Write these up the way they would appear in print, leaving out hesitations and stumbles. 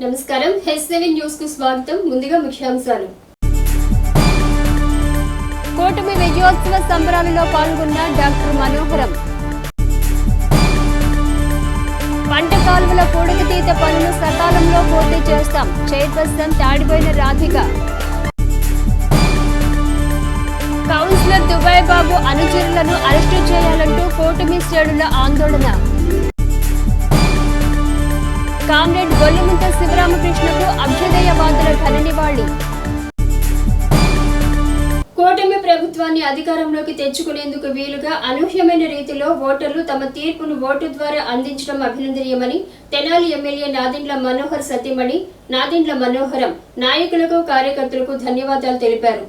నమస్కారం H7 news కు స్వాగతం. ముందుగా ముఖ్యాంశాలు. కూటమి విజయోత్సవ సంబరాలలో పాల్గొన్న డాక్టర్ మనోహరం. పంట కాలువల పూడికతీత పనులు సకాలంలో పూర్తి చేస్తాం. చైర్పర్సన్ తాడిపోయిన రాధిక. కౌన్సిలర్ దుబాయ్ బాబు అనుచరులను అరెస్టు చేయాలంటూ కూటమి శ్రేణుల ఆందోళన. కామ్రేడ్ గొల్లిముంత శివరామకృష్ణకు అభ్యుదయవాదుల ఘన నివాళి. కూటమి ప్రభుత్వాన్ని అధికారంలోకి తెచ్చుకునేందుకు వీలుగా అనూహ్యమైన రీతిలో ఓటర్లు తమ తీర్పును ఓటు ద్వారా అందించడం అభినందనీయమని తెనాలి ఎమ్మెల్యే నాదెండ్ల మనోహర్ సతీమణి నాదెండ్ల మనోహరం నాయకులకు కార్యకర్తలకు ధన్యవాదాలు తెలిపారు.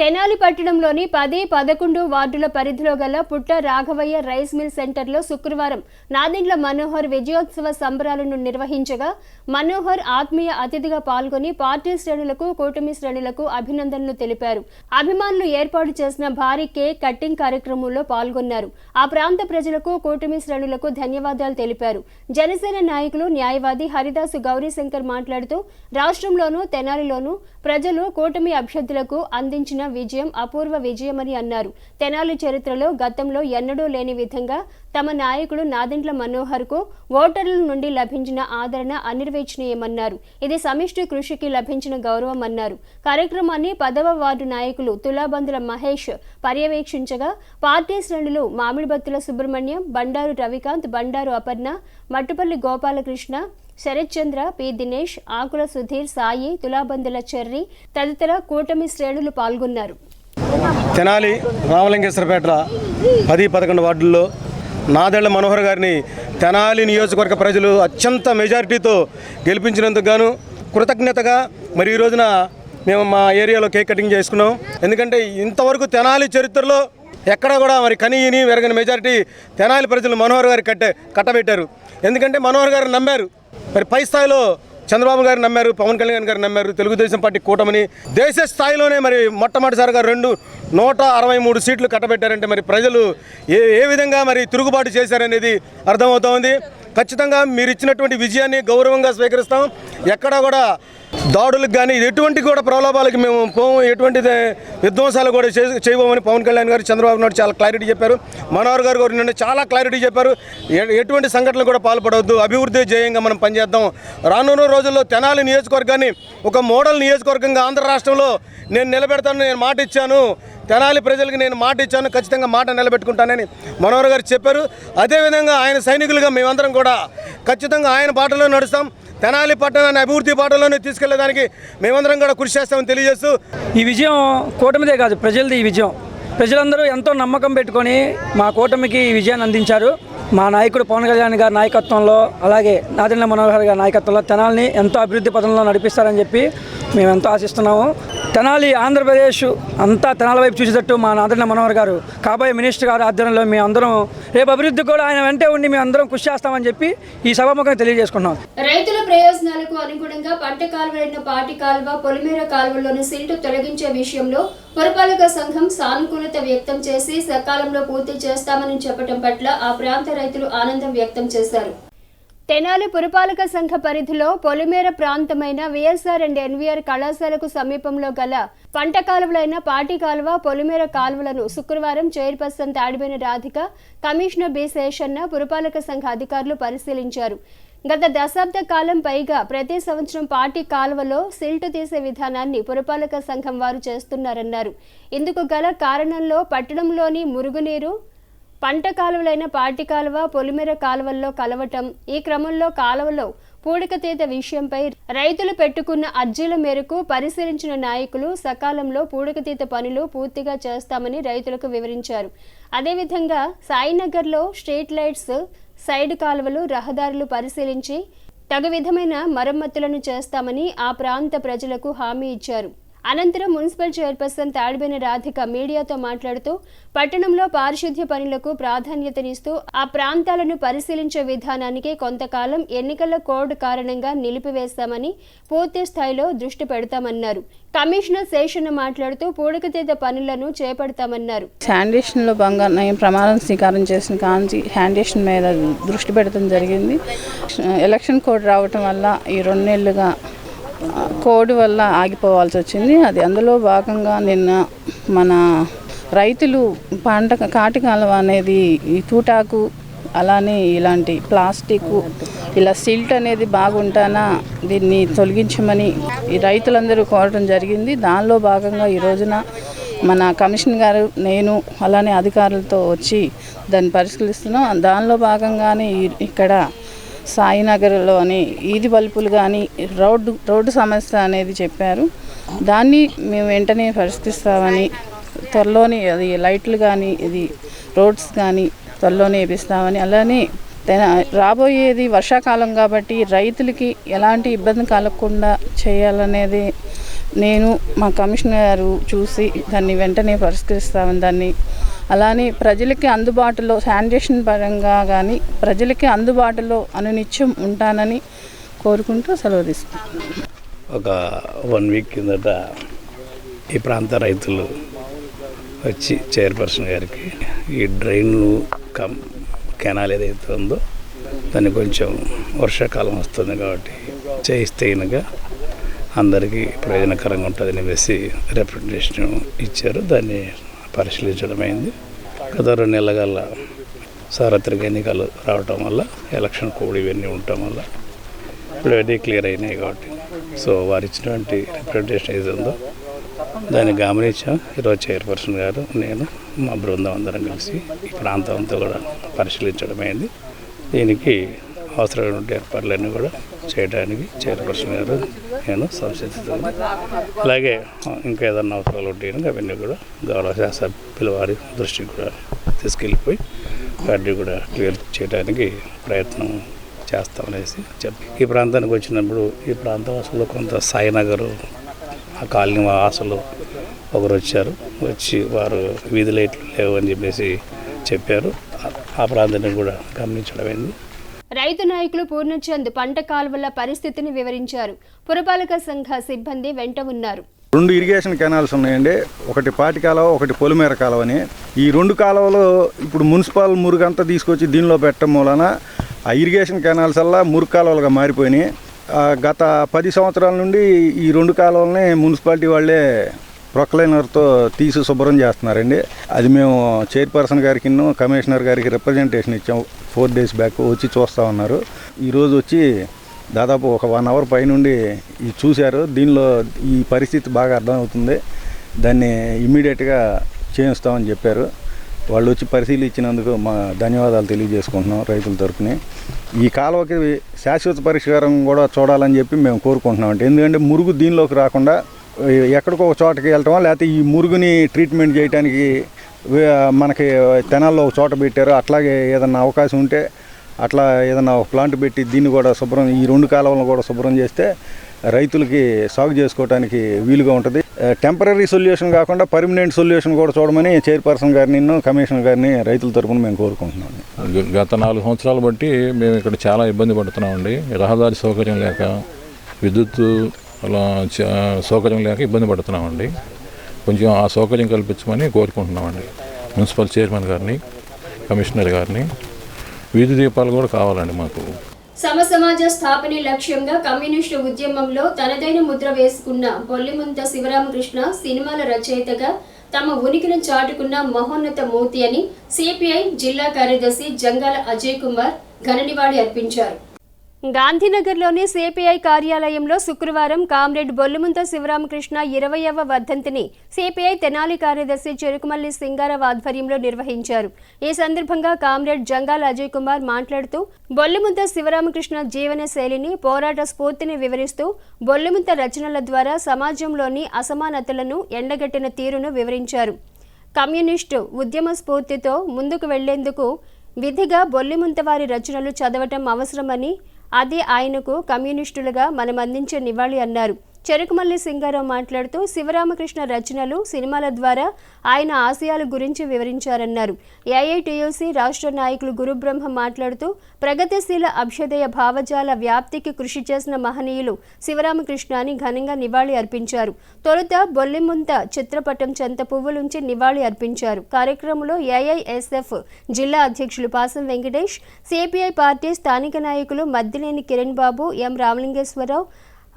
తెనాలి పట్టణంలోని 10, 11 వార్డుల పరిధిలో గల పుట్ట రాఘవయ్య రైస్ మిల్ సెంటర్లో శుక్రవారం నాదెండ్ల మనోహర్ విజయోత్సవ సంబరాలను నిర్వహించగా మనోహర్ ఆత్మీయ అతిథిగా పాల్గొని పార్టీ శ్రేణులకు కూటమి శ్రేణులకు అభినందనలు తెలిపారు. అభిమానులు ఏర్పాటు చేసిన భారీ కేక్ కట్టింగ్ కార్యక్రమంలో పాల్గొన్నారు. ఆ ప్రాంత ప్రజలకు కూటమి శ్రేణులకు ధన్యవాదాలు తెలిపారు. జనసేన నాయకులు న్యాయవాది హరిదాసు గౌరీశంకర్ మాట్లాడుతూ రాష్ట్రంలోనూ తెనాలిలోనూ ప్రజలు కూటమి అభ్యర్థులకు అందించిన విజయం అపూర్వ విజయమని అన్నారు. తెనాలి చరిత్రలో గతంలో ఎన్నడూ లేని విధంగా తమ నాయకుడు నాదెండ్ల మనోహర్ కు ఓటర్ల నుండి లభించిన ఆదరణ అనిర్వచనీయమన్నారు. ఇది సమిష్టి కృషికి లభించిన గౌరవం అన్నారు. కార్యక్రమాన్ని 10వ వార్డు నాయకులు తులాబందుల మహేష్ పర్యవేక్షించగా పార్టీ శ్రేణులు మామిడిబత్తుల సుబ్రహ్మణ్యం, బండారు రవికాంత్, బండారు అపర్ణ, మట్టుపల్లి గోపాలకృష్ణ, శరత్ చంద్ర, పి దినేష్, ఆకుల సుధీర్, సాయి, తులాబందుల చెర్రి తదితర కూటమి శ్రేణులు పాల్గొన్నారు. తెనాలి రామలింగేశ్వరపేట 10, 11 వార్డుల్లో నాదెండ్ల మనోహర్ గారిని తెనాలి నియోజకవర్గ ప్రజలు అత్యంత మెజారిటీతో గెలిపించినందుకు గాను కృతజ్ఞతగా మరి ఈ రోజున మేము మా ఏరియాలో కేక్ కటింగ్ చేసుకున్నాం. ఎందుకంటే ఇంతవరకు తెనాలి చరిత్రలో ఎక్కడా కూడా మరి కనీని వెరగని మెజారిటీ తెనాలి ప్రజలు మనోహర్ గారికి కట్టబెట్టారు. ఎందుకంటే మనోహర్ గారు నమ్మారు. మరి పై స్థాయిలో చంద్రబాబు గారు నమ్మారు, పవన్ కళ్యాణ్ గారు నమ్మారు, తెలుగుదేశం పార్టీ కూటమిని దేశ స్థాయిలోనే మరి మొట్టమొదటిసారిగా 163 సీట్లు కట్టబెట్టారంటే మరి ప్రజలు ఏ విధంగా మరి తిరుగుబాటు చేశారనేది అర్థమవుతోంది. ఖచ్చితంగా మీరు ఇచ్చినటువంటి విజయాన్ని గౌరవంగా స్వీకరిస్తాం. ఎక్కడా కూడా దాడులకు కానీ ఎటువంటి కూడా ప్రలోభాలకి మేము పోము, ఎటువంటి విధ్వంసాలు కూడా చేయబోమని పవన్ కళ్యాణ్ గారు, చంద్రబాబు నాయుడు చాలా క్లారిటీ చెప్పారు. మనోహర్ గారు నిన్న చాలా క్లారిటీ చెప్పారు. ఎటువంటి సంఘటనలు కూడా పాల్పడవద్దు, అభివృద్ధి ధ్యేయంగా మనం పనిచేద్దాం. రానున్న రోజుల్లో తెనాలి నియోజకవర్గాన్ని ఒక మోడల్ నియోజకవర్గంగా ఆంధ్ర రాష్ట్రంలో నేను నిలబెడతాను, నేను మాట ఇచ్చాను, తెనాలి ప్రజలకు నేను మాట ఇచ్చాను, ఖచ్చితంగా మాట నిలబెట్టుకుంటానని మనోహర్ గారు చెప్పారు. అదేవిధంగా ఆయన సైనికులుగా మేమందరం కూడా ఖచ్చితంగా ఆయన బాటలో నడుస్తాం. తెనాలి పట్టణాన్ని అభివృద్ధి బాటలోనే తీసుకెళ్లేదానికి మేమందరం కూడా కృషి చేస్తామని తెలియజేస్తూ ఈ విజయం కూటమిదే కాదు, ప్రజలది ఈ విజయం. ప్రజలందరూ ఎంతో నమ్మకం పెట్టుకొని మా కూటమికి ఈ విజయాన్ని అందించారు. మా నాయకుడు పవన్ కళ్యాణ్ గారి నాయకత్వంలో, అలాగే నాదెండ్ల మనోహర్ గారి నాయకత్వంలో తెనాలిని ఎంతో అభివృద్ధి పథంలో నడిపిస్తారని చెప్పి మేము ఎంతో ఆశిస్తున్నాము. తెనాలి ఆంధ్రప్రదేశ్ అంతా తెనాలి వైపు చూసేటట్టు మా నాదెండ్ల మనోహర్ గారు కాబోయే మినిస్టర్ గారు ఆధ్వర్యంలో మేము అందరం రేపు అభివృద్ధి కూడా ఆయన వెంటే ఉండి మేము అందరం కృషి చేస్తామని చెప్పి ఈ సభాముఖంగా తెలియజేసుకున్నాం. రైతుల ప్రయోజనాలకు అనుగుణంగా పంట కాలువలైన పాటి కాలువ, పొలిమేర కాలువల్లోని సిల్టు తొలగించే విషయంలో పురపాలక సంఘం సానుకూలత వ్యక్తం చేసి సకాలంలో పూర్తి చేస్తామని చెప్పడం పట్ల ఆ ప్రాంత రైతులు ఆనందం వ్యక్తం చేశారు. తెనాలి పురపాలక సంఘ పరిధిలో పొలిమేర ప్రాంతమైన విఎస్ఆర్ అండ్ ఎన్వీఆర్ కళాశాలకు సమీపంలో గల పంట కాలువలైన పాటి కాలువ, పొలిమేర కాలువలను శుక్రవారం chairperson తాడిపోయిన Radhika, commissioner B Seshanna, పురపాలక సంఘ అధికారులు పరిశీలించారు. గత దశాబ్ద కాలం పైగా ప్రతి సంవత్సరం పాటి కాలువలో సిల్టు తీసే విధానాన్ని పురపాలక సంఘం వారు చేస్తున్నారన్నారు. ఇందుకు గల కారణంలో పట్టణంలోని మురుగునీరు పంట కాలువలైన పాటి కాలువ, పొలిమేర కాలువల్లో కలవటం, ఈ క్రమంలో కాలువలో పూడికతీత విషయంపై రైతులు పెట్టుకున్న అర్జీల మేరకు పరిశీలించిన నాయకులు సకాలంలో పూడికతీత పనులు పూర్తిగా చేస్తామని రైతులకు వివరించారు. అదేవిధంగా సాయినగర్లో స్ట్రీట్ లైట్స్, సైడ్ కాలువలు, రహదారులు పరిశీలించి తగు విధమైన మరమ్మతులను చేస్తామని ఆ ప్రాంత ప్రజలకు హామీ ఇచ్చారు. అనంతరం మున్సిపల్ చైర్పర్సన్ తాడిబేని రాధిక మీడియాతో మాట్లాడుతూ పట్టణంలో పారిశుద్ధ్య పనులకు ప్రాధాన్యతనిస్తూ ఆ ప్రాంతాలను పరిశీలించే విధానానికి కొంతకాలం ఎన్నికల కోడ్ కారణంగా నిలిపివేస్తామని పూర్తి స్థాయిలో దృష్టి పెడతామన్నారు. కమిషనర్ శేషన్న మాట్లాడుతూ పూడికతీత పనులను చేపడతామన్నారు. శానిటేషన్లో భాగంగా నేను ప్రమాణం స్వీకారం చేసిన కాంచి శానిటేషన్ మీద దృష్టి పెట్టడం జరిగింది. ఎలక్షన్ కోడ్ రావటం వల్ల ఈ 2 నెలలుగా కోడ్ వల్ల ఆగిపోవాల్సి వచ్చింది. అది అందులో భాగంగా నిన్న మన రైతులు పంట కాటి కాలువ అనేది ఈ తూటాకు అలానే ఇలాంటి ప్లాస్టిక్ ఇలా సిల్ట్ అనేది బాగుంటానా దీన్ని తొలగించమని ఈ రైతులందరూ కోరడం జరిగింది. దానిలో భాగంగా ఈ రోజున మన కమిషనర్ గారు నేను అలానే అధికారులతో వచ్చి దాన్ని పరిశీలిస్తున్నాం. దానిలో భాగంగానే ఇక్కడ సాయినగర్లోని ఈది బల్బులు కానీ రోడ్డు సమస్య అనేది చెప్పారు. దాన్ని మేము వెంటనే పరిష్కరిస్తామని త్వరలోనే అది లైట్లు కానీ ఇది రోడ్స్ కానీ త్వరలోనే వేపిస్తామని, అలానే రాబోయేది వర్షాకాలం కాబట్టి రైతులకి ఎలాంటి ఇబ్బంది కలగకుండా చేయాలనేది నేను మా కమిషనర్ గారు చూసి దాన్ని వెంటనే పరిష్కరిస్తామని, దాన్ని అలానే ప్రజలకి అందుబాటులో శానిటేషన్ పరంగా కానీ ప్రజలకి అందుబాటులో అనునిత్యం ఉంటానని కోరుకుంటూ సెలవు తీసుకుంటాను. ఒక 1 వీక్ కిందట ఈ ప్రాంత రైతులు వచ్చి చైర్పర్సన్ గారికి ఈ డ్రైన్ కెనాల్ ఏదైతే ఉందో దాన్ని కొంచెం వర్షాకాలం వస్తుంది కాబట్టి చేయిస్తే కనుక అందరికీ ప్రయోజనకరంగా ఉంటుందని వేసి రిప్రజెంటేషన్ ఇచ్చారు. దాన్ని పరిశీలించడం అయింది. గత 2 నెలల కల్లా సార్వత్రిక ఎన్నికలు రావటం వల్ల ఎలక్షన్ కోడ్ ఇవన్నీ ఉండటం వల్ల ఇప్పుడు ఇవన్నీ క్లియర్ అయినాయి కాబట్టి వారు ఇచ్చినటువంటి రిప్రజెంటేషన్ ఏది ఉందో దాన్ని గమనించాం. ఈరోజు చైర్పర్సన్ గారు నేను మా బృందం అందరం కలిసి ఈ ప్రాంతం అంతా కూడా పరిశీలించడం అయింది. దీనికి అవసరమైన ఏర్పాట్లన్నీ కూడా చేయడానికి చైర్పర్సన్ గారు నేను సంసిద్ధిస్తాను. అలాగే ఇంకా ఏదన్నా అవసరాలు ఉంటాయని అవన్నీ కూడా గౌరవ శాసనసభ్యుల వారి దృష్టికి కూడా తీసుకెళ్ళిపోయి వాటిని కూడా క్లియర్ చేయడానికి ప్రయత్నం చేస్తామనేసి చెప్పి ఈ ప్రాంతానికి వచ్చినప్పుడు ఈ ప్రాంత వాసులు కొంత సాయినగరు ఆ కాలనీ వాసులు ఒకరు వచ్చి వారు వీధి లైట్లు లేవు అని చెప్పేసి చెప్పారు. ఆ ప్రాంతాన్ని కూడా గమనించడమైంది. రైతు నాయకులు పూర్ణచంద్ పంట కాలువల పరిస్థితిని వివరించారు. పురపాలక సంఘ సిబ్బంది వెంట ఉన్నారు. 2 ఇరిగేషన్ కెనాల్స్ ఉన్నాయండి. ఒకటి పాటి కాలువ, ఒకటి పొలిమేర కాలువ అని. ఈ 2 కాలువలు ఇప్పుడు మున్సిపల్ మురుగంతా తీసుకొచ్చి దీనిలో పెట్టడం మూలన ఆ ఇరిగేషన్ కెనాల్స్ వల్ల మురుగు కాలువలుగా మారిపోయినాయి. గత 10 సంవత్సరాల నుండి ఈ 2 కాలువలని మున్సిపాలిటీ వాళ్ళే ప్రొక్లైనర్తో తీసి శుభ్రం చేస్తున్నారండి. అది మేము చైర్పర్సన్ గారికి కమిషనర్ గారికి రిప్రజెంటేషన్ ఇచ్చాం. 4 డేస్ బ్యాక్ వచ్చి చూస్తూ ఉన్నారు. ఈరోజు వచ్చి దాదాపు ఒక 1 అవర్ పైనుండి ఇది చూశారు. దీనిలో ఈ పరిస్థితి బాగా అర్థమవుతుంది. దాన్ని ఇమ్మీడియట్గా చేయిస్తామని చెప్పారు. వాళ్ళు వచ్చి పరిశీలించినందుకు మా ధన్యవాదాలు తెలియజేసుకుంటున్నాం రైతుల తరఫున. ఈ కాలువకి శాశ్వత పరిష్కారం కూడా చూడాలని చెప్పి మేము కోరుకుంటున్నాం. ఎందుకంటే మురుగు దీనిలోకి రాకుండా ఎక్కడికో ఒక చోటకి వెళ్ళటమా, లేకపోతే ఈ మురుగుని ట్రీట్మెంట్ చేయడానికి మనకి తెనాల్లో ఒక చోట పెట్టారు. అట్లాగే ఏదన్నా అవకాశం ఉంటే అట్లా ఏదన్నా ఒక ప్లాంట్ పెట్టి దీన్ని కూడా శుభ్రం, ఈ 2 కాలువలను కూడా శుభ్రం చేస్తే రైతులకి సాగు చేసుకోవడానికి వీలుగా ఉంటుంది. టెంపరీ సొల్యూషన్ కాకుండా పర్మనెంట్ సొల్యూషన్ కూడా చూడమని చైర్పర్సన్ గారిని కమిషనర్ గారిని రైతుల తరఫున మేము కోరుకుంటున్నాం. గత 4 సంవత్సరాలు బట్టి మేము ఇక్కడ చాలా ఇబ్బంది పడుతున్నామండి. రహదారి సౌకర్యం లేక, విద్యుత్ అలా సౌకర్యం లేక ఇబ్బంది పడుతున్నామండి. కొంచెం ఆ సౌకర్యం కల్పించమని కోరుకుంటున్నామండి మున్సిపల్ చైర్మన్ గారిని, కమిషనర్ గారిని. వీధి దీపాలు కూడా కావాలండి మాకు. సమసమాజ స్థాపనే లక్ష్యంగా కమ్యూనిస్టు ఉద్యమంలో తనదైన ముద్ర వేసుకున్న బొల్లిముంత శివరామకృష్ణ సినిమాల రచయితగా తమ ఉనికిని చాటుకున్న మహోన్నత మూర్తి అని సిపిఐ జిల్లా కార్యదర్శి జంగాల అజయ్ కుమార్ ఘన నివాళి అర్పించారు. గాంధీనగర్లోని సిపిఐ కార్యాలయంలో శుక్రవారం కామ్రేడ్ బొల్లిముంత శివరామకృష్ణ 20వ వర్ధంతిని సిపిఐ తెనాలి కార్యదర్శి చెరుకుమల్లి సింగారావు ఆధ్వర్యంలో నిర్వహించారు. ఈ సందర్భంగా కామ్రేడ్ జంగాల అజయ్ కుమార్ మాట్లాడుతూ బొల్లిముంత శివరామకృష్ణ జీవన శైలిని, పోరాట స్ఫూర్తిని వివరిస్తూ బొల్లిముంత రచనల ద్వారా సమాజంలోని అసమానతలను ఎండగట్టిన తీరును వివరించారు. కమ్యూనిస్టు ఉద్యమ స్ఫూర్తితో ముందుకు వెళ్లేందుకు విధిగా బొల్లిముంత వారి రచనలు చదవటం అవసరమని, అది ఆయనకు కమ్యూనిస్టులుగా మనం అందించే నివాళి అన్నారు. చెరుకుమల్లి సింగారావు మాట్లాడుతూ శివరామకృష్ణ రచనలు, సినిమాల ద్వారా ఆయన ఆశయాల గురించి వివరించారన్నారు. ఏఐటీయూసీ రాష్ట్ర నాయకులు గురుబ్రహ్మ మాట్లాడుతూ ప్రగతిశీల అభ్యుదయ భావజాల వ్యాప్తికి కృషి చేసిన మహనీయులు శివరామకృష్ణ అని ఘనంగా నివాళి అర్పించారు. తొలుత బొల్లిముంత చిత్రపటం చెంత పువ్వులుంచి నివాళి అర్పించారు. కార్యక్రమంలో ఏఐఎస్ఎఫ్ జిల్లా అధ్యక్షులు పాసం వెంకటేష్, సిపిఐ పార్టీ స్థానిక నాయకులు మద్దినేని కిరణ్ బాబు, ఎం రామలింగేశ్వరరావు,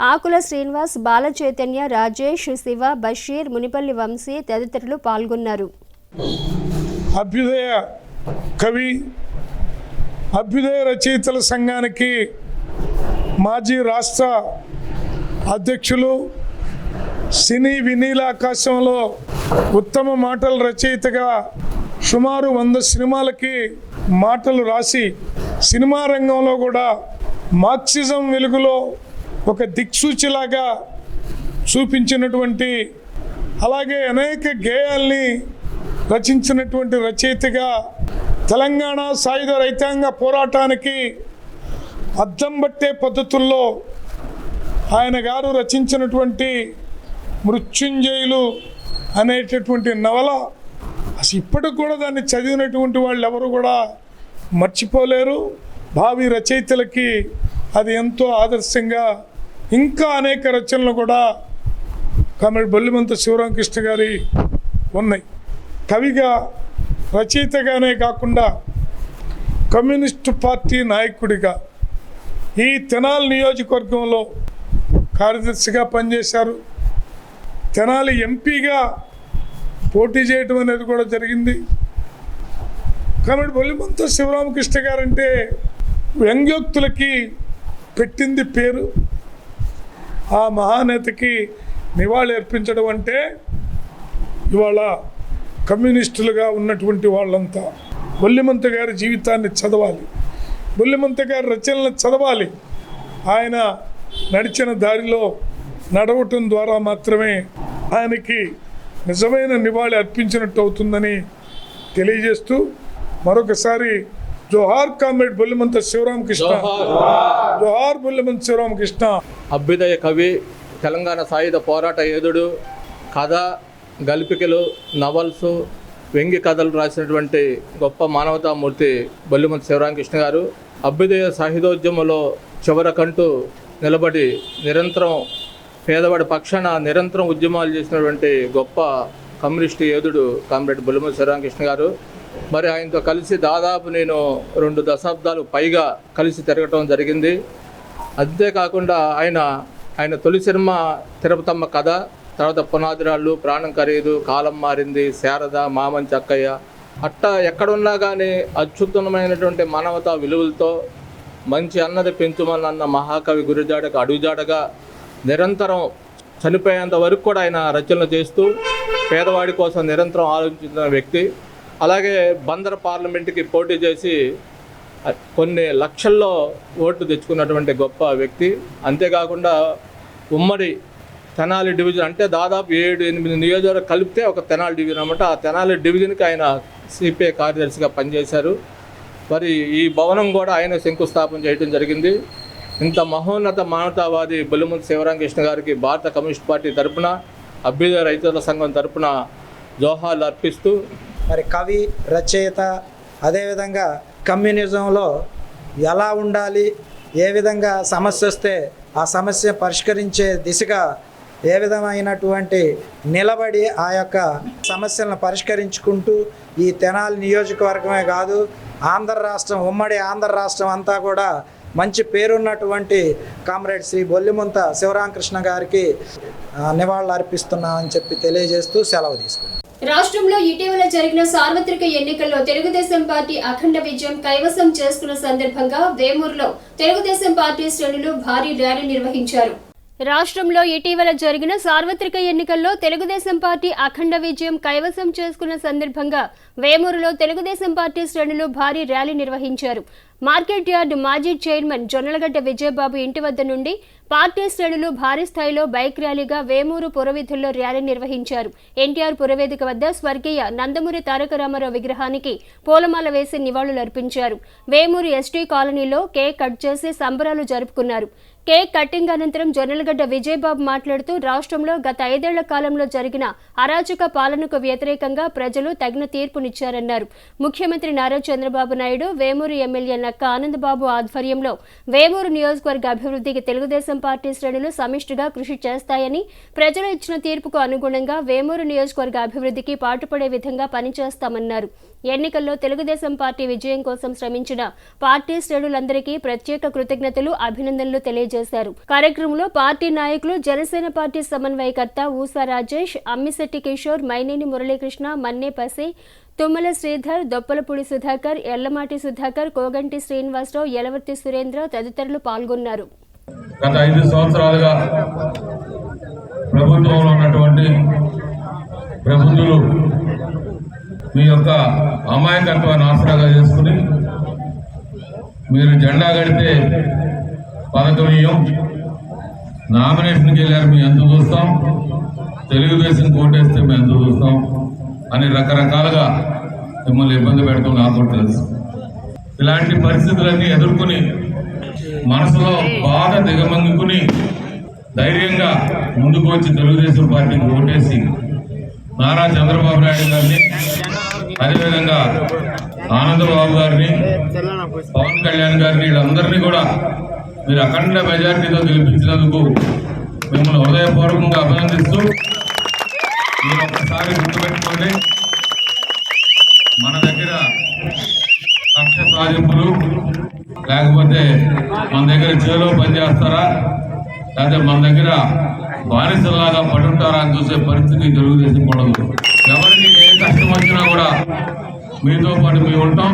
ఆకుల శ్రీనివాస్, బాల చైతన్య, రాజేష్, శివ, బషీర్, మునిపల్లి వంశీ తదితరులు పాల్గొన్నారు. అభ్యుదయ కవి, అభ్యుదయ రచయితల సంఘానికి మాజీ రాష్ట్ర అధ్యక్షులు, సినీ వినీల ఆకాశంలో ఉత్తమ మాటల రచయితగా సుమారు 100 సినిమాలకి మాటలు రాసి సినిమా రంగంలో కూడా మార్క్సిజం వెలుగులో ఒక దిక్సూచిలాగా చూపించినటువంటి, అలాగే అనేక గేయాల్ని రచించినటువంటి రచయితగా తెలంగాణ సాయుధ రైతాంగ పోరాటానికి అద్దం పట్టే పద్ధతుల్లో ఆయన గారు రచించినటువంటి మృత్యుంజయులు అనేటటువంటి నవల అసలు ఇప్పటికి కూడా దాన్ని చదివినటువంటి వాళ్ళు ఎవరు కూడా మర్చిపోలేరు. భావి రచయితలకి అది ఎంతో ఆదర్శంగా ఇంకా అనేక రచనలు కూడా కామెడీ బొల్లిమంత శివరామకృష్ణ గారి ఉన్నాయి. కవిగా, రచయితగానే కాకుండా కమ్యూనిస్టు పార్టీ నాయకుడిగా ఈ తెనాలి నియోజకవర్గంలో కార్యదర్శిగా పనిచేశారు. తెనాలి ఎంపీగా పోటీ చేయటం అనేది కూడా జరిగింది. కాబట్టి బొల్లిమంత శివరామకృష్ణ గారంటే వ్యంగ్యోక్తులకి పెట్టింది పేరు. ఆ మహానేతకి నివాళి అర్పించడం అంటే ఇవాళ కమ్యూనిస్టులుగా ఉన్నటువంటి వాళ్ళంతా బొల్లిమంత గారి జీవితాన్ని చదవాలి, బొల్లిమంత గారి రచనలను చదవాలి. ఆయన నడిచిన దారిలో నడవటం ద్వారా మాత్రమే ఆయనకి నిజమైన నివాళి అర్పించినట్టు అవుతుందని తెలియజేస్తూ మరొకసారి జోహార్ కామ్రేడ్ బొల్లిమంత శివరామకృష్ణ, జోహార్ బొల్లిమంత శివరామకృష్ణ. అభ్యుదయ కవి, తెలంగాణ సాయుధ పోరాట యోధుడు, కథ, గల్పికలు, నవల్స్, వ్యంగ్య కథలు రాసినటువంటి గొప్ప మానవతామూర్తి బొల్లిమంత శివరామకృష్ణ గారు. అభ్యుదయ సాహిత్యోద్యమంలో చివరకంటూ నిలబడి నిరంతరం పేదవాడి పక్షాన నిరంతరం ఉద్యమాలు చేసినటువంటి గొప్ప కమ్యూనిస్టు యోధుడు కామ్రేడ్ బొల్లిమంత శివరామకృష్ణ గారు. మరి ఆయనతో కలిసి దాదాపు నేను 2 దశాబ్దాలు పైగా కలిసి తిరగటం జరిగింది. అంతేకాకుండా ఆయన తొలి సినిమా తిరుపతమ్మ కథ, తర్వాత పునాదిరాళ్ళు, ప్రాణం ఖరీదు, కాలం మారింది, శారద, మామంచి అక్కయ్య, అట్టా ఎక్కడున్నా కానీ అత్యుత్తమమైనటువంటి మానవతా విలువలతో మంచి అన్నది పెంచుమన్న మహాకవి గురిజాడకు అడుగుజాడగా నిరంతరం చనిపోయేంత వరకు కూడా ఆయన రచనలు చేస్తూ పేదవాడి కోసం నిరంతరం ఆలోచించిన వ్యక్తి. అలాగే బందర్ పార్లమెంటుకి పోటీ చేసి కొన్ని లక్షల్లో ఓట్లు తెచ్చుకున్నటువంటి గొప్ప వ్యక్తి. అంతేకాకుండా ఉమ్మడి తెనాలి డివిజన్ అంటే దాదాపు 7-8 నియోజకవర్గాలు కలిపితే ఒక తెనాలి డివిజన్ అన్నమాట. ఆ తెనాలి డివిజన్కి ఆయన సిపిఐ కార్యదర్శిగా పనిచేశారు. మరి ఈ భవనం కూడా ఆయన శంకుస్థాపన చేయడం జరిగింది. ఇంత మహోన్నత మానవతావాది బొల్లిమంత శివరామకృష్ణ గారికి భారత కమ్యూనిస్ట్ పార్టీ తరఫున, అభ్యుదయ రైతుల సంఘం తరఫున జోహార్లు అర్పిస్తూ, మరి కవి, రచయిత, అదేవిధంగా కమ్యూనిజంలో ఎలా ఉండాలి, ఏ విధంగా సమస్య వస్తే ఆ సమస్య పరిష్కరించే దిశగా ఏ విధమైనటువంటి నిలబడి ఆ యొక్క సమస్యలను పరిష్కరించుకుంటూ ఈ తెనాలి నియోజకవర్గమే కాదు ఆంధ్ర రాష్ట్రం, ఉమ్మడి ఆంధ్ర రాష్ట్రం అంతా కూడా మంచి పేరున్నటువంటి కామ్రేడ్ శ్రీ బొల్లిమంత శివరామకృష్ణ గారికి నివాళులు అర్పిస్తున్నామని చెప్పి తెలియజేస్తూ సెలవు తీసుకున్నాం. రాష్ట్రంలో ఇటీవల జరిగిన సార్వత్రిక ఎన్నికల్లో తెలుగుదేశం పార్టీ అఖండ విజయం కైవసం చేసుకున్న సందర్భంగా వేమూరులో తెలుగుదేశం పార్టీ శ్రేణులు భారీ ర్యాలీ నిర్వహించారు. రాష్ట్రంలో ఇటీవల జరిగిన సార్వత్రిక ఎన్నికల్లో తెలుగుదేశం పార్టీ అఖండ విజయం కైవసం చేసుకున్న సందర్భంగా వేమూరులో తెలుగుదేశం పార్టీ శ్రేణులు భారీ ర్యాలీ నిర్వహించారు. మార్కెట్ యార్డ్ మాజీ చైర్మన్ జొన్నలగడ్డ విజయబాబు ఇంటి వద్ద నుండి పార్టీ శ్రేణులు భారీ స్థాయిలో బైక్ ర్యాలీగా వేమూరు పురవీధుల్లో ర్యాలీ నిర్వహించారు. ఎన్టీఆర్ పురవేదిక వద్ద స్వర్గీయ నందమూరి తారక రామారావు విగ్రహానికి పూలమాల వేసి నివాళులర్పించారు. వేమూరు ఎస్టీ కాలనీలో కేక్ కట్ చేసి సంబరాలు జరుపుకున్నారు. కేక్ కటింగ్ అనంతరం జొన్నలగడ్డ విజయబాబు మాట్లాడుతూ రాష్ట్రంలో గత 5 ఏళ్ల కాలంలో జరిగిన అరాచక పాలనకు వ్యతిరేకంగా ప్రజలు తగిన తీర్పునిచ్చారన్నారు. ముఖ్యమంత్రి నారా చంద్రబాబు నాయుడు, వేమూరు ఎమ్మెల్యే నక్క ఆనందబాబు ఆధ్వర్యంలో వేమూరు నియోజకవర్గ అభివృద్ధికి తెలుగుదేశం పార్టీ శ్రేణులు సమిష్టిగా కృషి చేస్తాయని, ప్రజలు ఇచ్చిన తీర్పుకు అనుగుణంగా వేమూరు నియోజకవర్గ అభివృద్ధికి పాటుపడే విధంగా పనిచేస్తామన్నారు. ఎన్నికల్లో తెలుగుదేశం పార్టీ విజయం కోసం శ్రమించిన పార్టీ శ్రేణులందరికీ ప్రత్యేక కృతజ్ఞతలు, అభినందనలు తెలియజేశారు. కార్యక్రమంలో పార్టీ నాయకులు, జనసేన పార్టీ సమన్వయకర్త ఊసా రాజేష్, అమ్మిశెట్టి కిషోర్, మైనేని మురళీకృష్ణ, మన్నే పసి, తుమ్మల శ్రీధర్, దొప్పలపూడి సుధాకర్, ఎల్లమాటి సుధాకర్, కోగంటి శ్రీనివాసరావు, యలవర్తి సురేంద్ర తదితరులు పాల్గొన్నారు. గత 5 సంవత్సరాలుగా ప్రభుత్వంలో ఉన్నటువంటి ప్రబుద్ధులు మీ యొక్క అమాయకత్వాన్ని ఆసరాగా చేసుకుని మీరు జెండా కడితే పథకమీయం, నామినేషన్కి వెళ్ళారు మేము ఎంత చూస్తాం, తెలుగుదేశం కోటేస్తే మేము ఎంత చూస్తాం అని రకరకాలుగా మిమ్మల్ని ఇబ్బంది పెడతాం నాకు తెలుసు. ఇలాంటి పరిస్థితులన్నీ ఎదుర్కొని మనసులో బాధ దిగమంగుకుని ధైర్యంగా ముందుకు వచ్చి తెలుగుదేశం పార్టీకి ఓటేసి నారా చంద్రబాబు నాయుడు గారిని, అదేవిధంగా ఆనందబాబు గారిని, పవన్ కళ్యాణ్ గారిని, వీళ్ళందరినీ కూడా మీరు అఖండ మెజారిటీతో గెలిపించినందుకు మిమ్మల్ని హృదయపూర్వకంగా అభినందిస్తూ, మీరు ఒక్కసారి గుర్తుపెట్టుకోండి, మన దగ్గర కక్ష సాధింపులు లేకపోతే మన దగ్గర చేలో పనిచేస్తారా, లేకపోతే మన దగ్గర బానిసల్లాగా పడుంటారా అని చూసే పరిస్థితి తెలుగుదేశం ఉండదు. ఎవరికి ఏ కష్టం వచ్చినా కూడా మీతో పాటు మేము ఉంటాం.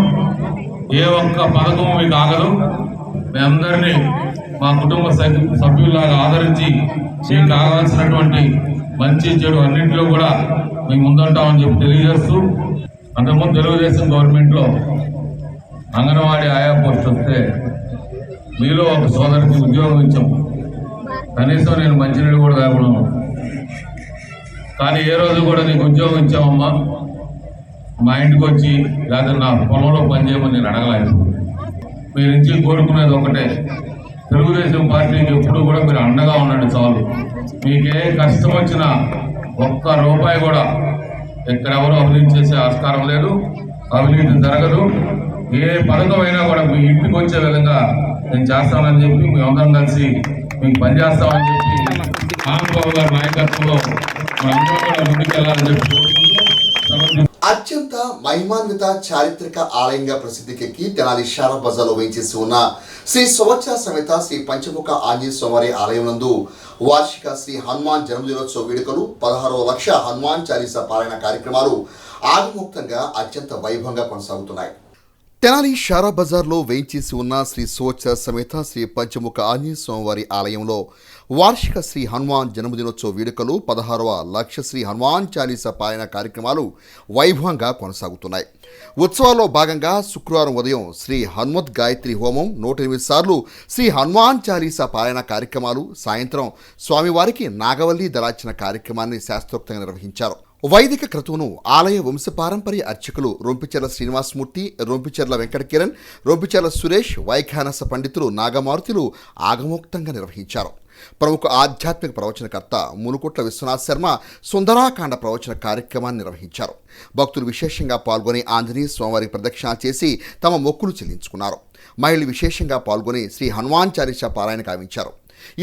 ఏ ఒక్క పథకం మీకు ఆగదు. మీ అందరినీ మా కుటుంబ సభ్యుల్లాగా ఆదరించి మీకు కావాల్సినటువంటి మంచి చెడు అన్నింటిలో కూడా మేము ముందుంటామని చెప్పి తెలియజేస్తూ, అంతకుముందు తెలుగుదేశం గవర్నమెంట్లో అంగన్వాడీ ఆయా పోస్ట్ వస్తే మీలో ఒక సోదరికి ఉద్యోగం ఇచ్చాము. కనీసం నేను మంచినీళ్ళు కూడా తాగను, కానీ ఏ రోజు కూడా నీకు ఉద్యోగం ఇచ్చామమ్మా, మా ఇంటికి వచ్చి లేదా నా పొలంలో పనిచేయమని నేను అడగలేదు. మీ నుంచి కోరుకునేది ఒకటే, తెలుగుదేశం పార్టీకి ఎప్పుడు కూడా మీరు అండగా ఉండండి చాలు. మీకే కష్టం వచ్చినా ఒక్క రూపాయి కూడా ఎక్కడెవరూ అవినీతి చేసే ఆస్కారం లేదు, అవినీతి జరగదు. ఏ పథకం అయినా కూడా మీ ఇంటికి వచ్చే విధంగా నేను చేస్తానని చెప్పి మేమందరం కలిసి మీకు పనిచేస్తామని చెప్పి ఆనందబాబు గారి నాయకత్వంలో మనందరం కూడా ముందుకెళ్లాలని చెప్పి అత్యంత మహిమాన్విత చారిత్రక ఆలయంగా ప్రసిద్ధికెక్కి తెనాలి షారా బజార్లో వేయించేసి ఉన్న శ్రీ సంవత్సర సమేత శ్రీ పంచముఖ ఆంజనేయ స్వామి ఆలయం నందు వార్షిక శ్రీ హనుమాన్ జన్మదినోత్సవ వేడుకలు, 16వ లక్ష హనుమాన్ చాలీసా పారాయణ కార్యక్రమాలు ఆగమోక్తంగా అత్యంత వైభవంగా కొనసాగుతున్నాయి. తెనాలి షారా బజార్లో వేయించేసి ఉన్న శ్రీ సంవత్సర సమేత శ్రీ పంచముఖ ఆంజనేయ స్వామివారి ఆలయంలో వార్షిక శ్రీ హనుమాన్ జన్మదినోత్సవ వేడుకలు, 16వ లక్ష శ్రీ హనుమాన్ చాలీసా పారాయణ కార్యక్రమాలు వైభవంగా కొనసాగుతున్నాయి. ఉత్సవాల్లో భాగంగా శుక్రవారం ఉదయం శ్రీ హనుమత్ గాయత్రి హోమం, 108 సార్లు శ్రీ హనుమాన్ చాలీసా పారాయణ కార్యక్రమాలు, సాయంత్రం స్వామివారికి నాగవల్లి దళార్చన కార్యక్రమాన్ని శాస్త్రోక్తంగా నిర్వహించారు. వైదిక క్రతువును ఆలయ వంశపారంపర్య అర్చకులు రొంపిచెర్ల శ్రీనివాసమూర్తి, రొంపిచెర్ల వెంకట కిరణ్, రొంపిచెర్ల సురేష్, వైఖానస పండితులు నాగమారుతులు ఆగమోక్తంగా నిర్వహించారు. ప్రముఖ ఆధ్యాత్మిక ప్రవచనకర్త మునుకోట్ల విశ్వనాథ్ శర్మ సుందరాకాండ ప్రవచన కార్యక్రమాన్ని నిర్వహించారు. భక్తులు విశేషంగా పాల్గొని ఆంజనేయ స్వామివారికి ప్రదక్షిణ చేసి తమ మొక్కులు చెల్లించుకున్నారు. మహిళలు విశేషంగా పాల్గొని శ్రీ హనుమాన్ చాలీసా పారాయణ గావించారు.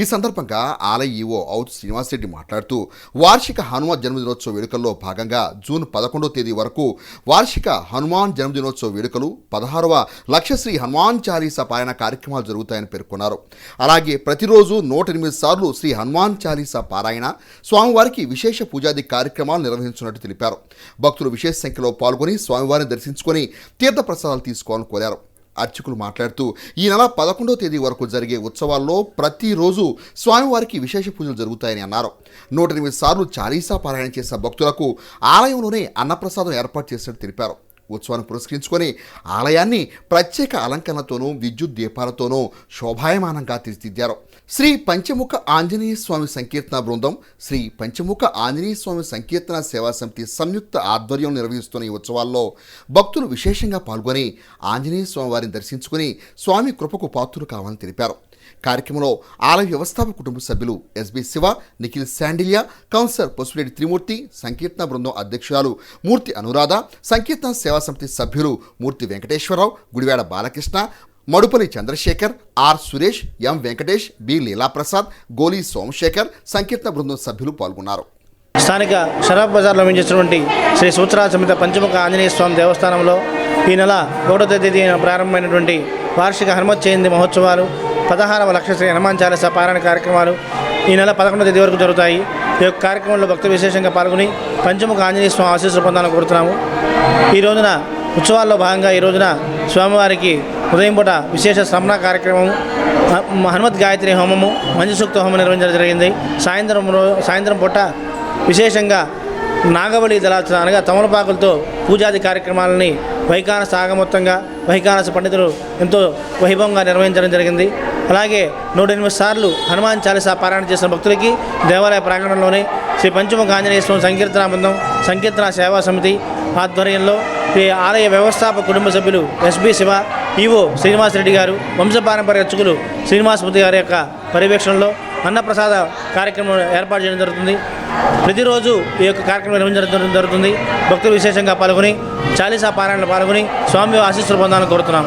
ఈ సందర్భంగా ఆలయ ఈవో ఔతు శ్రీనివాసరెడ్డి మాట్లాడుతూ, వార్షిక హనుమాన్ జన్మదినోత్సవ వేడుకల్లో భాగంగా జూన్ 11వ తేదీ వరకు వార్షిక హనుమాన్ జన్మదినోత్సవ వేడుకలు, 16వ లక్ష శ్రీ హనుమాన్ చాలీసా పారాయణ కార్యక్రమాలు జరుగుతాయని పేర్కొన్నారు. అలాగే ప్రతిరోజు 108 సార్లు శ్రీ హనుమాన్ చాలీసా పారాయణ, స్వామివారికి విశేష పూజాది కార్యక్రమాలు నిర్వహించినట్టు తెలిపారు. భక్తులు విశేష సంఖ్యలో పాల్గొని స్వామివారిని దర్శించుకొని తీర్థప్రసాదాలు తీసుకోవాలని కోరారు. అర్చకులు మాట్లాడుతూ, ఈ నెల 11వ తేదీ వరకు జరిగే ఉత్సవాల్లో ప్రతిరోజు స్వామివారికి విశేష పూజలు జరుగుతాయని అన్నారు. 108 సార్లు చాలీసా పారాయణ చేసిన భక్తులకు ఆలయంలోనే అన్నప్రసాదం ఏర్పాటు చేసినట్టు తెలిపారు. ఉత్సవాన్ని పురస్కరించుకొని ఆలయాన్ని ప్రత్యేక అలంకరణతోనూ విద్యుత్ దీపాలతోనూ శోభాయమానంగా తీర్చిదిద్దారు. శ్రీ పంచముఖ ఆంజనేయ స్వామి సంకీర్తన బృందం, శ్రీ పంచముఖ ఆంజనేయ స్వామి సంకీర్తన సేవా సమితి సంయుక్త ఆధ్వర్యం నిర్వహిస్తున్న ఈ ఉత్సవాల్లో భక్తులు విశేషంగా పాల్గొని ఆంజనేయ స్వామి వారిని దర్శించుకుని స్వామి కృపకు పాత్రులు కావాలని తెలిపారు. కార్యక్రమంలో ఆలయ వ్యవస్థాపక కుటుంబ సభ్యులు ఎస్బి శివ, నిఖిల్ శాండిలియా, కౌన్సిలర్ పసుపురెడ్డి త్రిమూర్తి, సంకీర్తన బృందం అధ్యక్షురాలు మూర్తి అనురాధ, సంకీర్తన సేవా సమితి సభ్యులు Murthy Venkateswara Rao, Gudivada Balakrishna, Madupalli Chandrasekhar, R Suresh, M Venkatesh, B Leelaprasad, Goli Somasekhar, సంకీర్తన బృందం సభ్యులు పాల్గొన్నారు. స్థానిక షరాబ్ బజార్లో నిర్మించినటువంటి శ్రీ సూత్రా సమేత పంచముఖ ఆంజనేయ స్వామి దేవస్థానంలో ఈ నెల 1వ తేదీన ప్రారంభమైనటువంటి వార్షిక హనుమత్ జయంతి మహోత్సవాలు, 16వ లక్ష శ్రీ హనుమాన్ చాలీస పారాయణ కార్యక్రమాలు ఈ నెల 11వ తేదీ వరకు జరుగుతాయి. ఈ యొక్క కార్యక్రమంలో భక్తులు విశేషంగా పాల్గొని పంచముఖ ఆంజనేయ స్వామి ఆశీస్సులు పొందాలని కోరుతున్నాము. ఈ రోజున ఉత్సవాల్లో భాగంగా ఈ రోజున స్వామివారికి ఉదయం పూట విశేష శ్రమణ కార్యక్రమము, హనుమత్ గాయత్రి హోమము, మంజు సూక్త హోమం నిర్వహించడం జరిగింది. సాయంత్రం పూట విశేషంగా నాగబలి దళార్చన అనగా తమలపాకులతో పూజాది కార్యక్రమాలని వైఖానస ఆగమొత్తంగా వైఖానస పండితులు ఎంతో వైభవంగా నిర్వహించడం జరిగింది. అలాగే 108 సార్లు హనుమాన్ చాలీసా పారాయణ చేసిన భక్తులకి దేవాలయ ప్రాంగణంలోనే శ్రీ పంచముఖ ఆంజనేయ స్వామి సంకీర్తన బృందం, సంకీర్తన సేవా సమితి ఆధ్వర్యంలో ఈ ఆలయ వ్యవస్థాపక కుటుంబ సభ్యులు ఎస్బి శివ, ఈవో శ్రీనివాసరెడ్డి గారు, వంశపారంపర్య అర్చకులు శ్రీనివాసమూర్తి గారి యొక్క పర్యవేక్షణలో అన్నప్రసాద కార్యక్రమం ఏర్పాటు చేయడం జరుగుతుంది. ప్రతిరోజు ఈ యొక్క కార్యక్రమం నిర్వహించడం జరుగుతుంది. భక్తులు విశేషంగా పాల్గొని చాలీసా పారాయణలో పాల్గొని స్వామి ఆశీస్సులు పొందాలని కోరుతున్నాం.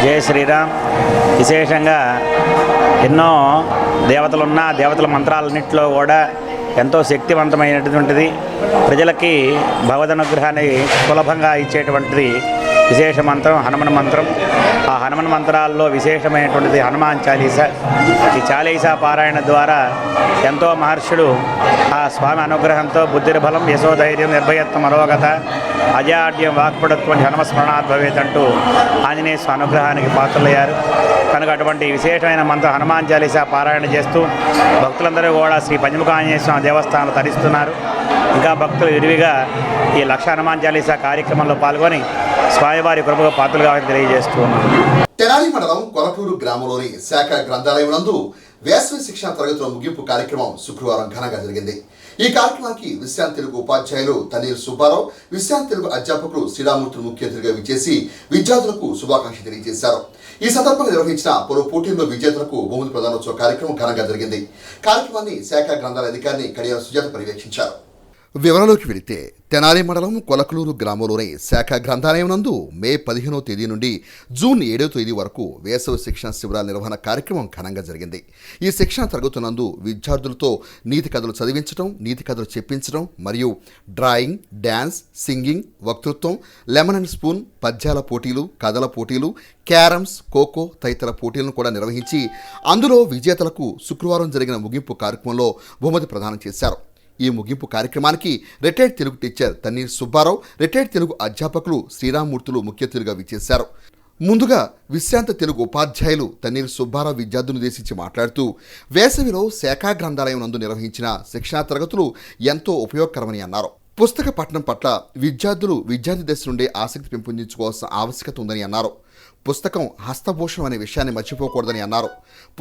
జయ శ్రీరామ్. విశేషంగా ఎన్నో దేవతలున్న దేవతల మంత్రాలన్నింటిలో కూడా ఎంతో శక్తివంతమైనటువంటిది, ప్రజలకి భగవదనుగ్రహాన్ని సులభంగా ఇచ్చేటువంటిది విశేష మంత్రం హనుమన్ మంత్రం. ఆ హనుమన్ మంత్రాల్లో విశేషమైనటువంటిది హనుమాన్ చాలీసా. ఈ చాలీసా పారాయణ ద్వారా ఎంతో మహర్షులు ఆ స్వామి అనుగ్రహంతో బుద్ధిర్బలం, యశోధైర్యం, నిర్భయత్వం, అరోగత, అజాడ్యం, వాక్పడత్వం హనుమస్మరణాత్ భవేత్ అంటూ ఆంజనేయ స్వామి అనుగ్రహానికి పాత్రలయ్యారు. కనుక అటువంటి విశేషమైన మంత్రం హనుమాన్ చాలీసా పారాయణ చేస్తూ భక్తులందరూ కూడా శ్రీ పంచముఖ ఆంజనేయ స్వామి దేవస్థానంలో తరిస్తున్నారు. ఇంకా భక్తులు విరివిగా ఈ లక్ష హనుమాన్ చాలీసా కార్యక్రమంలో పాల్గొని స్వామివారి కృపకు పాత్రలు కావాలని తెలియజేస్తూ ఉన్నారు. తెనాలి మండలం కొలటూరు గ్రామంలోని శాఖ గ్రంథాలయం నందు వేసవి శిక్షణ తరగతుల ముగింపు కార్యక్రమం శుక్రవారం ఘనంగా జరిగింది. ఈ కార్యక్రమానికి విశ్రాంతి తెలుగు ఉపాధ్యాయులు తన్నీరు సుబ్బారావు, విశ్రాంతి తెలుగు అధ్యాపకులు శ్రీరామూర్తులు ముఖ్య అతిథిగా విచ్చేసి విద్యార్థులకు శుభాకాంక్షలు తెలియజేశారు. ఈ సందర్భంగా నిర్వహించిన పలు పోటీల్లో విజేతలకు బహుమతి ప్రదానోత్సవ కార్యక్రమం ఘనంగా జరిగింది. కార్యక్రమాన్ని శాఖ గ్రంథాలయ అధికారిని కడియాల సుజాత పర్యవేక్షించారు. వివరాల్లోకి వెళితే తెనాలి మండలం కొలకలూరు గ్రామంలోని శాఖ గ్రంథాలయం నందు మే 15వ తేదీ నుండి జూన్ 7వ తేదీ వరకు వేసవి శిక్షణ శిబిరాల నిర్వహణ కార్యక్రమం ఘనంగా జరిగింది. ఈ శిక్షణ తరగతులందు విద్యార్థులతో నీతి కథలు చదివించడం, నీతి కథలు చెప్పించడం మరియు డ్రాయింగ్, డ్యాన్స్, సింగింగ్, వక్తృత్వం, లెమన్ అండ్ స్పూన్, పద్యాల పోటీలు, కథల పోటీలు, క్యారమ్స్, ఖోఖో తదితర పోటీలను కూడా నిర్వహించి అందులో విజేతలకు శుక్రవారం జరిగిన ముగింపు కార్యక్రమంలో బహుమతి ప్రదానం చేశారు. ఈ ముగింపు కార్యక్రమానికి retired Telugu teacher Thanneer Subbarao, retired Telugu అధ్యాపకులు శ్రీరామూర్తులు ముఖ్య అతిథులుగా విచ్చేశారు. ముందుగా విశ్రాంత తెలుగు ఉపాధ్యాయులు తన్నీర్ సుబ్బారావు విద్యార్థులను ఉద్దేశించి మాట్లాడుతూ వేసవిలో శాఖా గ్రంథాలయం నందు నిర్వహించిన శిక్షణా తరగతులు ఎంతో ఉపయోగకరమని అన్నారు. పుస్తక పఠనం పట్ల విద్యార్థి దశ నుండే ఆసక్తి పెంపొందించుకోవాల్సిన ఆవశ్యకత ఉందని అన్నారు. పుస్తకం హస్తభూషణం అనే విషయాన్ని మర్చిపోకూడదని అన్నారు.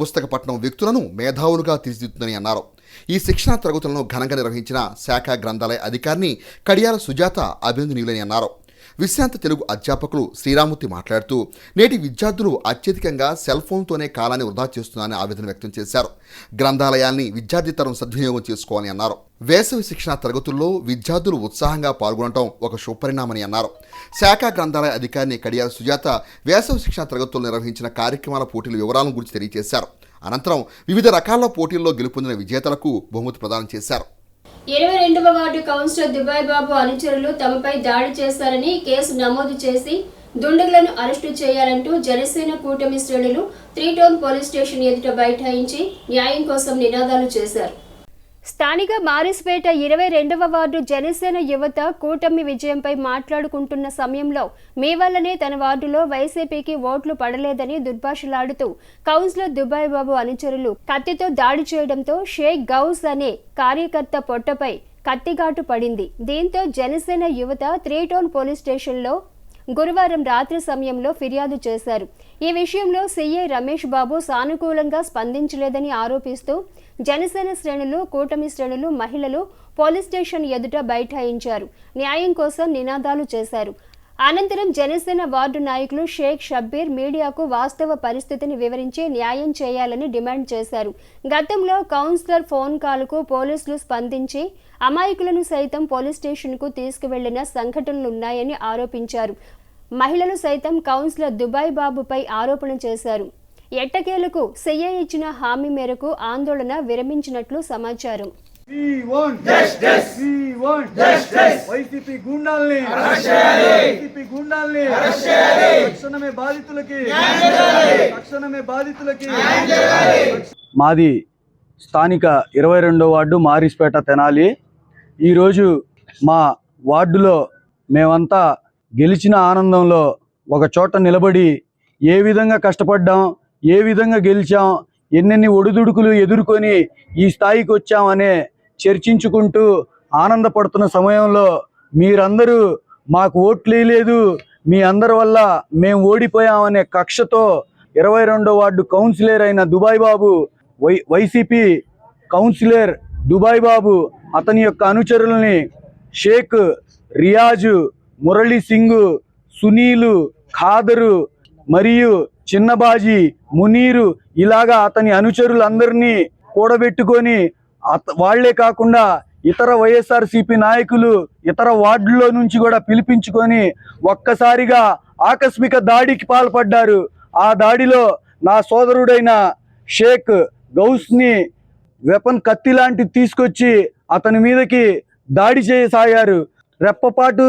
పుస్తక పఠనం వ్యక్తులను మేధావులుగా తీర్చిదిద్దుతుందని అన్నారు. ఈ శిక్షణా తరగతులను ఘనంగా నిర్వహించిన శాఖ గ్రంథాలయ అధికారిని కడియాల సుజాత అభినందనీయులని అన్నారు. విశ్రాంత తెలుగు అధ్యాపకులు శ్రీరామూర్తి మాట్లాడుతూ నేటి విద్యార్థులు అత్యధికంగా సెల్ ఫోన్తోనే కాలాన్ని వృధా చేస్తున్నారని ఆవేదన వ్యక్తం చేశారు. గ్రంథాలయాల్ని విద్యార్థి తరం సద్వినియోగం చేసుకోవాలని అన్నారు. వేసవి శిక్షణ తరగతుల్లో విద్యార్థులు ఉత్సాహంగా పాల్గొనడం ఒక శుభపరిణామని అన్నారు. శాఖ గ్రంథాలయ అధికారిని కడియాల సుజాత వేసవి శిక్షణ తరగతుల్లో నిర్వహించిన కార్యక్రమాల పోటీల వివరాలను గురించి తెలియజేశారు. అనంతరం వివిధ రకాల పోటీల్లో గెలుపొందిన విజేతలకు బహుమతి ప్రదానం చేశారు. 22వ వార్డు కౌన్సిలర్ దుబాయ్ బాబు అనుచరులు తమపై దాడి చేశారని కేసు నమోదు చేసి దుండగులను అరెస్టు చేయాలంటూ జనసేన కూటమి శ్రేణులు 3 టౌన్ పోలీస్ స్టేషన్ ఎదుట బైఠాయించి న్యాయం కోసం నినాదాలు చేశారు. స్థానిక మారిస్పేట 22వ వార్డు జనసేన యువత కూటమి విజయంపై మాట్లాడుకుంటున్న సమయంలో మీ వల్లనే తన వార్డులో వైసీపీకి ఓట్లు పడలేదని దుర్భాషలాడుతూ కౌన్సిలర్ దుబాయ్ బాబు అనుచరులు కత్తితో దాడి చేయడంతో షేక్ గౌస్ అనే కార్యకర్త పొట్టపై కత్తిఘాటు పడింది. దీంతో జనసేన యువత 3 టౌన్ పోలీస్ స్టేషన్లో గురువారం రాత్రి సమయంలో ఫిర్యాదు చేశారు. ఈ విషయంలో సీఐ రమేష్ బాబు సానుకూలంగా స్పందించలేదని ఆరోపిస్తూ జనసేన శ్రేణులు, కూటమి శ్రేణులు, మహిళలు పోలీస్ స్టేషన్ ఎదుట బైఠాయించారు. న్యాయం కోసం నినాదాలు చేశారు. అనంతరం జనసేన వార్డు నాయకులు షేక్ షబ్బీర్ మీడియాకు వాస్తవ పరిస్థితిని వివరించి న్యాయం చేయాలని డిమాండ్ చేశారు. గతంలో కౌన్సిలర్ ఫోన్ కాల్కు పోలీసులు స్పందించి అమాయకులను సైతం పోలీస్ స్టేషన్కు తీసుకువెళ్లిన సంఘటనలున్నాయని ఆరోపించారు. మహిళలు సైతం కౌన్సిలర్ దుబాయ్ బాబుపై ఆరోపణ చేశారు. ఎట్టకేలకు సీఐ ఇచ్చిన హామీ మేరకు ఆందోళన విరమించినట్లు సమాచారం. మాది స్థానిక 22వ వార్డు మారిస్పేట తెనాలి. ఈరోజు మా వార్డులో మేమంతా గెలిచిన ఆనందంలో ఒక చోట నిలబడి ఏ విధంగా కష్టపడ్డాం, ఏ విధంగా గెలిచాం, ఎన్నెన్ని ఒడిదుడుకులు ఎదుర్కొని ఈ స్థాయికి వచ్చామనే చర్చించుకుంటూ ఆనందపడుతున్న సమయంలో మీరందరూ మాకు ఓట్లు వేయలేదు, మీ అందరి వల్ల మేము ఓడిపోయామనే కక్షతో 22వ వార్డు కౌన్సిలర్ అయిన దుబాయ్ బాబు, వైసీపీ కౌన్సిలర్ దుబాయ్ బాబు అతని యొక్క అనుచరుల్ని షేక్ రియాజు, మురళీ సింగ్, సునీలు, ఖాదరు మరియు చిన్నబాజీ, మునీరు ఇలాగా అతని అనుచరులందరినీ కూడబెట్టుకొని వాళ్లే కాకుండా ఇతర వైఎస్ఆర్సీపీ నాయకులు ఇతర వార్డుల్లో నుంచి కూడా పిలిపించుకొని ఒక్కసారిగా ఆకస్మిక దాడికి పాల్పడ్డారు. ఆ దాడిలో నా సోదరుడైన షేక్ గౌస్ని వెపన్ కత్తి లాంటిది తీసుకొచ్చి అతని మీదకి దాడి చేయసాగారు. రెప్పపాటు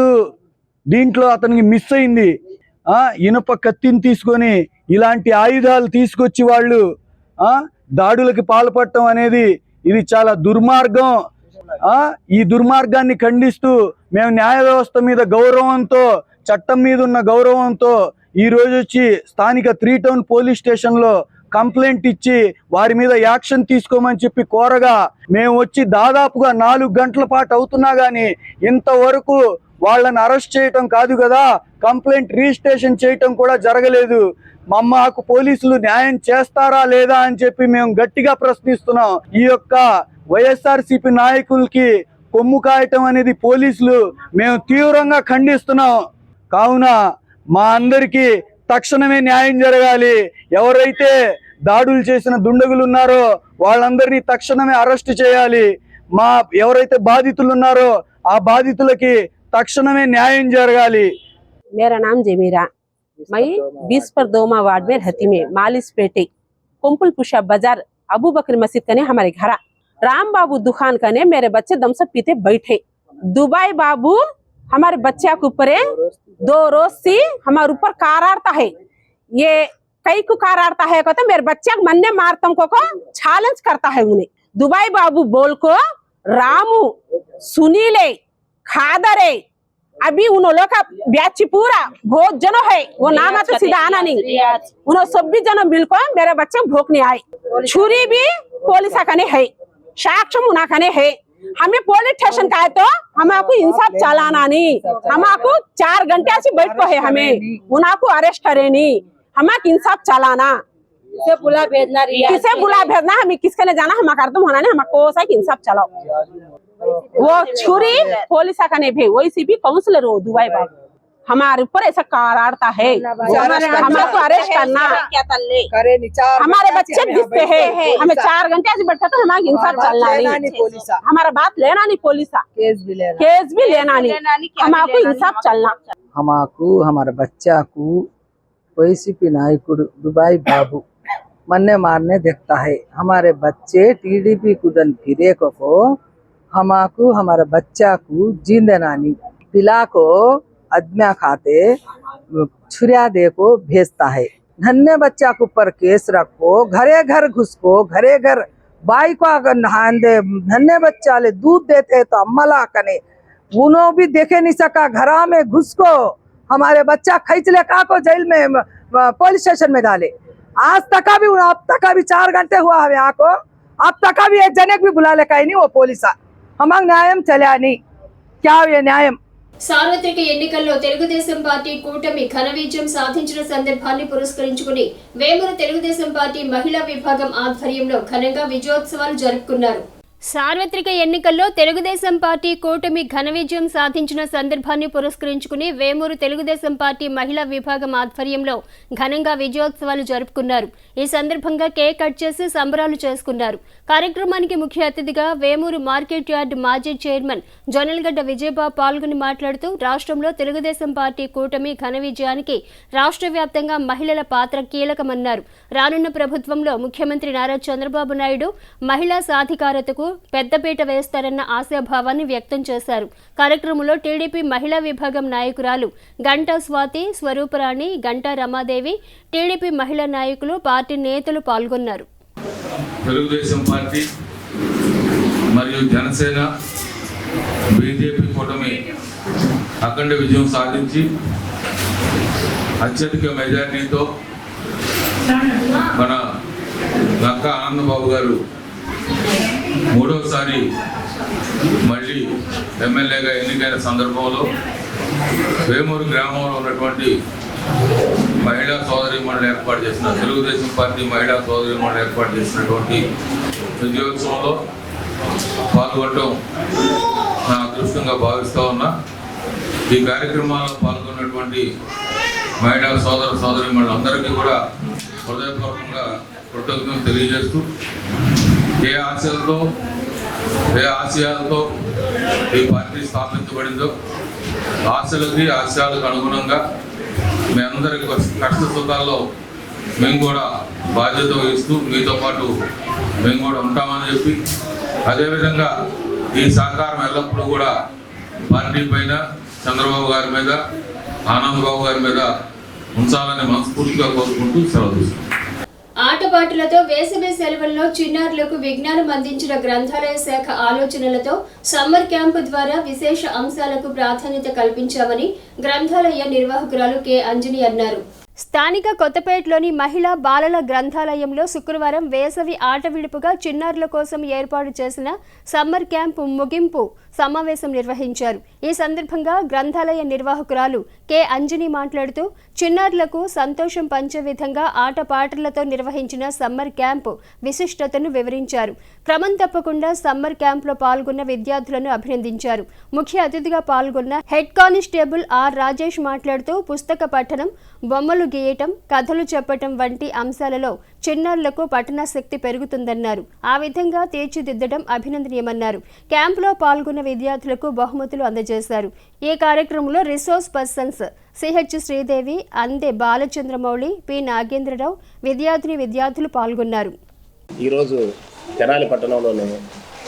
దీంట్లో అతనికి మిస్ అయింది. ఇనుప కత్తిని తీసుకొని ఇలాంటి ఆయుధాలు తీసుకొచ్చి వాళ్ళు దాడులకి పాల్పడటం అనేది ఇది చాలా దుర్మార్గం. ఈ దుర్మార్గాన్ని ఖండిస్తూ మేము న్యాయ వ్యవస్థ మీద గౌరవంతో, చట్టం మీద ఉన్న గౌరవంతో ఈ రోజు వచ్చి స్థానిక 3 టౌన్ పోలీస్ స్టేషన్లో కంప్లైంట్ ఇచ్చి వారి మీద యాక్షన్ తీసుకోమని చెప్పి కోరగా మేము వచ్చి దాదాపుగా 4 గంటల పాటు అవుతున్నా కానీ ఇంతవరకు వాళ్ళని అరెస్ట్ చేయటం కాదు కదా, కంప్లైంట్ రిజిస్ట్రేషన్ చేయటం కూడా జరగలేదు. మాకు పోలీసులు న్యాయం చేస్తారా లేదా అని చెప్పి మేము గట్టిగా ప్రశ్నిస్తున్నాం. ఈ యొక్క వైఎస్ఆర్సీపీ నాయకులకి కొమ్ము కాయటం అనేది పోలీసులు మేము తీవ్రంగా ఖండిస్తున్నాం. కావున మా అందరికీ తక్షణమే న్యాయం జరగాలి. ఎవరైతే దాడులు చేసిన దుండగులు ఉన్నారో వాళ్ళందరినీ తక్షణమే అరెస్ట్ చేయాలి. ఎవరైతే బాధితులు ఉన్నారో ఆ బాధితులకి తక్షణమే న్యాయం జరగాలి. मेरा नाम जमीरा, मैं 20/2 वार्ड में रहती में मालिसपेटे कुंपल पुशा बाजार अबू बकर मस्जिद कने हमारे घर राम बाबू दुकान कने मेरे बच्चे दमसत पीते बैठे। दुबाई बाबू हमारे बच्चे के ऊपर 2 रोज से हमारे ऊपर कारारता है। ये कई को कारारता है कहते मेरे बच्चे मन्ने मारतम को चैलेंज करता है उन्हें। दुबाई बाबू बोल को रामू, सुनीले, खादरे अभी उन लोग का बैच पूरा बहुत जनो है, वो नाम तो सीधा आना नहीं। उन्होंने सब भी जनो मिलकर मेरे बच्चे भोंकने आए। छुरी भी पुलिस आने है, साक्ष्य मुनाखने है। हमें पुलिस स्टेशन का है तो हमको इंसाफ चलाना नहीं, हमको 4 घंटे से बैठ को है, हमें उनको अरेस्ट करे नहीं, हमें इंसाफ चलाना। किसे बुला भेजना, हमें किसके ने जाना, हम करते होना नहीं, हमको इंसाफ चलाओ। वो छुरी पुलिस का नहीं भी, वैसे भी काउंसलर हो दुबाई बाबू हमारे ऊपर ऐसा करारता है, हमको अरेस्ट करना। हमारे बच्चे दिखते हैं, हमें 4 घंटे से बैठा तो हमारा इंसाफ चलना नहीं, हमारा बात लेना नहीं, पुलिस केस भी लेना नहीं, हमको इंसाफ चलना। हमको हमारे बच्चा को వైసీపీ నాయకుడు దుబాయ్ బాబు मन्ने मारने देखता है। हमारे बच्चे टीडीपी कुदन फिरे को हमको हमारे बच्चा को जींदे नानी पिला को अदमिया खाते छुरिया दे को भेजता है। धन्य बच्चा के ऊपर केस रखो, घरे घर घुसको, घरे घर बाई को नहान दे, धन्य बच्चा ले दूध देते तो अम्मला कने उन्हों भी देखे नहीं सका, घरा में घुसको हमारे बच्चा खींच ले का को जेल में पुलिस स्टेशन में डाले। आज तक भी अब तक भी 4 घंटे हुआ है यहाँ को, अब तक भी एक जने भी बुला ले कहीं नहीं वो पुलिस हमारा न्याय चला नहीं, क्या ये न्याय? సార్వత్రిక ఎన్నికల్లో తెలుగుదేశం పార్టీ కూటమి ఘన విజయం సాధించిన సందర్భాన్ని పురస్కరించుకుని వేమూరు తెలుగుదేశం పార్టీ మహిళా విభాగం ఆధ్వర్యంలో ఘనంగా విజయోత్సవాలు జరుపుకున్నారు. సార్వత్రిక ఎన్నికల్లో తెలుగుదేశం పార్టీ కూటమి ఘన విజయం సాధించిన సందర్భాన్ని పురస్కరించుకుని వేమూరు తెలుగుదేశం పార్టీ మహిళా విభాగం ఆధ్వర్యంలో ఘనంగా విజయోత్సవాలు జరుపుకున్నారు. ఈ సందర్భంగా కేక్ కట్ చేసి సంబరాలు చేసుకున్నారు. కార్యక్రమానికి ముఖ్య అతిథిగా వేమూరు మార్కెట్ యార్డ్ మాజీ చైర్మన్ జొన్నలగడ్డ విజయబాబు పాల్గొని మాట్లాడుతూ రాష్ట్రంలో తెలుగుదేశం పార్టీ కూటమి ఘన విజయానికి రాష్ట్ర వ్యాప్తంగా మహిళల పాత్ర కీలకమన్నారు. రానున్న ప్రభుత్వంలో ముఖ్యమంత్రి నారా చంద్రబాబు నాయుడు మహిళా సాధికారతకు పెద్దపీట వేస్తారన్న ఆశాభావాన్ని వ్యక్తం చేశారు. కార్యక్రమంలో టీడీపీ మహిళా విభాగం నాయకురాలు గంటా స్వాతి, స్వరూపరాణి, గంటా రమాదేవి, టీడీపీ మహిళా నాయకులు, పార్టీ నేతలు పాల్గొన్నారు. తెలుగుదేశం పార్టీ మరియు జనసేన బీజేపీ కూటమి అఖండ విజయం సాధించి అత్యధిక మెజార్టీతో మన నక్కా ఆనందబాబు గారు మూడవసారి మళ్ళీ ఎమ్మెల్యేగా ఎన్నికైన సందర్భంలో వేమూరు గ్రామంలో ఉన్నటువంటి మహిళా సోదరీమణులు ఏర్పాటు చేసిన తెలుగుదేశం పార్టీ మహిళా సోదరీమణులు ఏర్పాటు చేసినటువంటి విజయోత్సవంలో పాల్గొనడం నా అదృష్టంగా భావిస్తూ ఉన్నా. ఈ కార్యక్రమాల్లో పాల్గొన్నటువంటి మహిళా సోదరీమణులందరికీ కూడా హృదయపూర్వకంగా కృతజ్ఞతలు తెలియజేస్తూ ఏ ఆశయాలతో ఈ పార్టీ స్థాపించబడిందో ఆశయాలకు అనుగుణంగా మీ అందరికీ కష్ట సుఖాల్లో మేము కూడా బాధ్యత వహిస్తూ మీతో పాటు మేము కూడా ఉంటామని చెప్పి, అదేవిధంగా ఈ సహకారం ఎల్లప్పుడూ కూడా పార్టీ పైన చంద్రబాబు గారి మీద, ఆనందబాబు గారి మీద ఉంచాలని మనస్ఫూర్తిగా కోరుకుంటూ సెలవు తీసుకుంటాం. ఆటపాటలతో వేసవి సెలవుల్లో చిన్నారులకు విజ్ఞానం అందించిన గ్రంథాలయ శాఖ ఆలోచనలతో సమ్మర్ క్యాంపు ద్వారా విశేష అంశాలకు ప్రాధాన్యత కల్పించామని గ్రంథాలయ నిర్వాహకురాలు కె అంజని అన్నారు. స్థానిక కొత్తపేటలోని మహిళా బాలల గ్రంథాలయంలో శుక్రవారం వేసవి ఆట విడుపుగా చిన్నారుల కోసం ఏర్పాటు చేసిన సమ్మర్ క్యాంపు ముగింపు సమావేశం నిర్వహించారు. ఈ సందర్భంగా గ్రంథాలయ నిర్వాహకురాలు కె అంజని మాట్లాడుతూ చిన్నారులకు సంతోషం పంచే విధంగా ఆటపాటలతో నిర్వహించిన సమ్మర్ క్యాంపు విశిష్టతను వివరించారు. క్రమం తప్పకుండా సమ్మర్ క్యాంపులో పాల్గొన్న విద్యార్థులను అభినందించారు. ముఖ్య అతిథిగా పాల్గొన్న హెడ్ కానిస్టేబుల్ ఆర్ రాజేష్ మాట్లాడుతూ పుస్తక పఠనం, బొమ్మలు గీయటం, కథలు చెప్పటం వంటి అంశాలలో చిన్నారులకు పఠనాశక్తి పెరుగుతుందన్నారు. ఆ విధంగా తీర్చిదిద్దడం అభినందనీయమన్నారు. క్యాంపులో పాల్గొన్న విద్యార్థులకు బహుమతులు అందజేశారు. ఈ కార్యక్రమంలో రిసోర్స్ పర్సన్స్ సిహెచ్ శ్రీదేవి, అందే బాలచంద్రమౌళి, పి నాగేంద్రరావు, విద్యార్థులు పాల్గొన్నారు. ఈరోజు తెనాలి పట్టణంలోని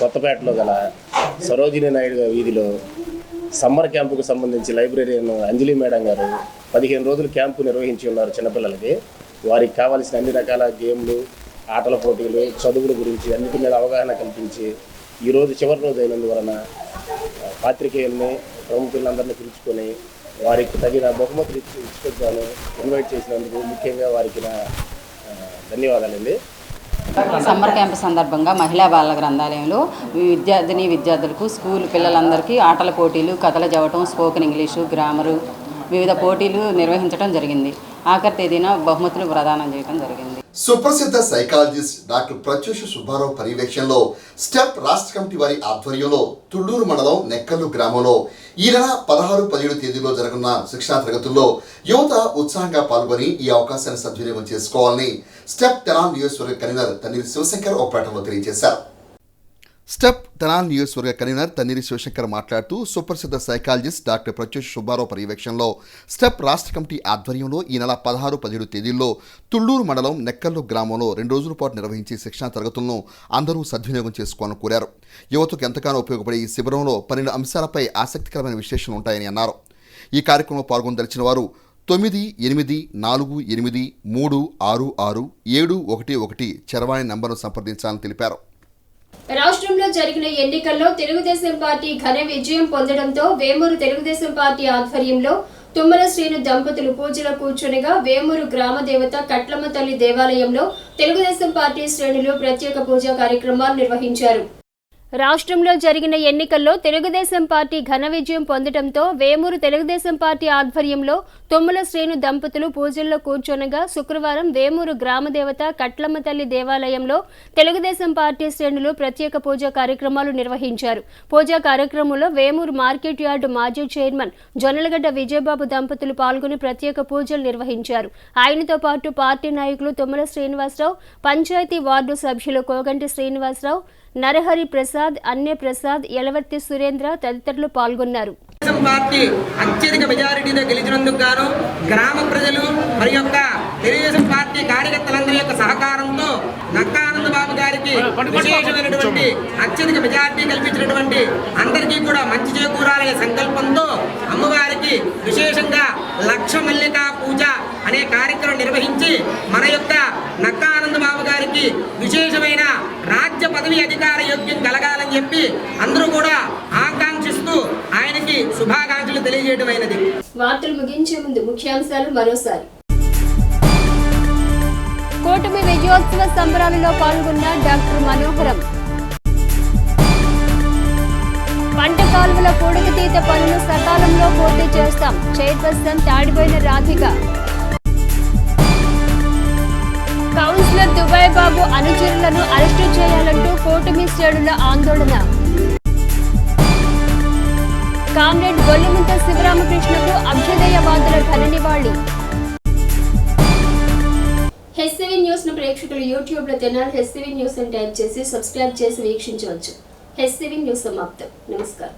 కొత్తపేటలో గల సరోజినీ నాయుడు వీధిలో సమ్మర్ క్యాంపుకు సంబంధించి లైబ్రరీయన్ అంజలి మేడం గారు 15 రోజులు క్యాంపు నిర్వహించి ఉన్నారు. చిన్నపిల్లలకి వారికి కావాల్సిన అన్ని రకాల గేమ్లు, ఆటల పోటీలు, చదువుల గురించి అన్నిటి మీద అవగాహన కల్పించి ఈరోజు చివరి రోజు అయినందువలన పాత్రికేయుల్ని, ప్రముఖులందరినీ పిలుచుకొని వారికి తగిన బహుమతులు ఇచ్చుకొచ్చాను ఇన్వైట్ చేసినందుకు ముఖ్యంగా వారికి నా ధన్యవాదాలండి. సమ్మర్ క్యాంప్ సందర్భంగా మహిళా బాల గ్రంథాలయంలో విద్యార్థులకు స్కూల్ పిల్లలందరికీ ఆటల పోటీలు, కథల చదవటం, స్పోకెన్ ఇంగ్లీషు, గ్రామరు వివిధ పోటీలు నిర్వహించడం జరిగింది. ఆఖరి తేదీన బహుమతులు ప్రదానం చేయడం జరిగింది. సుప్రసిద్ధ సైకాలజిస్ట్ డాక్టర్ ప్రత్యూష సుబ్బారావు పర్యవేక్షణలో స్టెప్ రాష్ట్ర కమిటీ వారి ఆధ్వర్యంలో తుళ్ళూరు మండలం నెక్కల్లు గ్రామంలో ఈ నెల 16-17 తేదీలో జరగనున్న శిక్షణా తరగతుల్లో యువత ఉత్సాహంగా పాల్గొని ఈ అవకాశాన్ని సద్వినియోగం చేసుకోవాలని స్టెప్ తెనాలి నియోజకవర్గ కన్వీనర్ తన్నీరి శివశంకర్ ఒక ప్రకటనలో తెలియజేశారు. స్టెప్ తెనాలి నియోజకవర్గ కన్వీనర్ తన్నీరి శివశంకర్ మాట్లాడుతూ సుప్రసిద్ధ సైకాలజిస్ట్ డాక్టర్ ప్రత్యూష సుబ్బారావు పర్యవేక్షణలో స్టెప్ రాష్ట్ర కమిటీ ఆధ్వర్యంలో ఈ నెల 16-17 తేదీల్లో తుళ్ళూరు మండలం నెక్కల్లు గ్రామంలో 2 రోజుల పాటు నిర్వహించే శిక్షణా తరగతులను అందరూ సద్వినియోగం చేసుకోవాలని కోరారు. యువతకు ఎంతగానో ఉపయోగపడే ఈ శిబిరంలో 12 అంశాలపై ఆసక్తికరమైన విశ్లేషణలు ఉంటాయని అన్నారు. ఈ కార్యక్రమంలో పాల్గొనదలిచిన వారు 9848466711 చరవాణి నంబర్ను సంప్రదించాలని తెలిపారు. రాష్ట్రంలో జరిగిన ఎన్నికల్లో తెలుగుదేశం పార్టీ ఘన విజయం పొందడంతో వేమూరు తెలుగుదేశం పార్టీ ఆధ్వర్యంలో తుమ్మల శ్రీను దంపతులు పూజలో కూర్చునగా వేమూరు గ్రామ దేవత కట్లమ్మ తల్లి దేవాలయంలో తెలుగుదేశం పార్టీ శ్రేణులు ప్రత్యేక పూజా కార్యక్రమాలు నిర్వహించారు. రాష్ట్రంలో జరిగిన ఎన్నికల్లో తెలుగుదేశం పార్టీ ఘన విజయం పొందడంతో వేమూరు తెలుగుదేశం పార్టీ ఆధ్వర్యంలో తుమ్మల శ్రేణు దంపతులు పూజల్లో కూర్చొనగా శుక్రవారం వేమూరు గ్రామదేవత కట్లమ్మ తల్లి దేవాలయంలో తెలుగుదేశం పార్టీ శ్రేణులు ప్రత్యేక పూజా కార్యక్రమాలు నిర్వహించారు. పూజా కార్యక్రమంలో వేమూరు మార్కెట్ యార్డు మాజీ చైర్మన్ జొన్నలగడ్డ విజయబాబు దంపతులు పాల్గొని ప్రత్యేక పూజలు నిర్వహించారు. ఆయనతో పాటు పార్టీ నాయకులు తుమ్మల శ్రీనివాసరావు, పంచాయతీ వార్డు సభ్యులు కోగంటి శ్రీనివాసరావు, నరహరి ప్రసాద్, అన్నే ప్రసాద్, యలవర్తి సురేంద్ర తదితరులు పాల్గొన్నారు. పార్టీ అత్యధిక మెజారిటీతో గెలిచినందుకు గాను గ్రామ ప్రజలు మరి యొక్క తెలుగుదేశం పార్టీ కార్యకర్తలందరి యొక్క సహకారంతో నక్కా ఆనంద్ బాబు గారికి విశేషమైనటువంటి అత్యధిక మెజారిటీ కల్పించినటువంటి అందరికీ కూడా మంచి చేకూరాలనే సంకల్పంతో అమ్మవారికి విశేషంగా లక్ష మల్లికా పూజ అనే కార్యక్రమం నిర్వహించి మన యొక్క నక్కా ఆనంద్ బాబు గారికి విశేషమైన రాజ్య పదవి అధికార యోగ్యం కలగాలని చెప్పి అందరూ కూడా ఆకాంక్షిస్తూ ఆయనకి శుభాకాంక్షలు తెలియజేయడమైనది. వార్తలు ముగించే ముందు ముఖ్యాంశాలు మరోసారి. కూటమి విజయోత్సవ సంబరాలలో పాల్గొన్న డాక్టర్ మనోహరం. పంట కాలువల పొడుగుతీత పనులు సకాలంలో పూర్తి చేస్తాం, చైర్పర్సన్ తాడిపోయిన రాధిక. కౌన్సిలర్ దుబాయ్ బాబు అనుచరులను అరెస్టు చేయాలంటూ కూటమి శ్రేణుల ఆందోళన. కామ్రేడ్ గొల్లిముంత శివరామకృష్ణకు అభ్యుదయవాదుల ఘన నివాళి. హెచ్సివి న్యూస్ ను ప్రేక్షకులు యూట్యూబ్ లో తెనాలి హెచ్సివి న్యూస్ అని టైప్ చేసి సబ్స్క్రైబ్ చేసి వీక్షించవచ్చు. హెచ్సివి న్యూస్ సమాప్తం. నమస్కారం.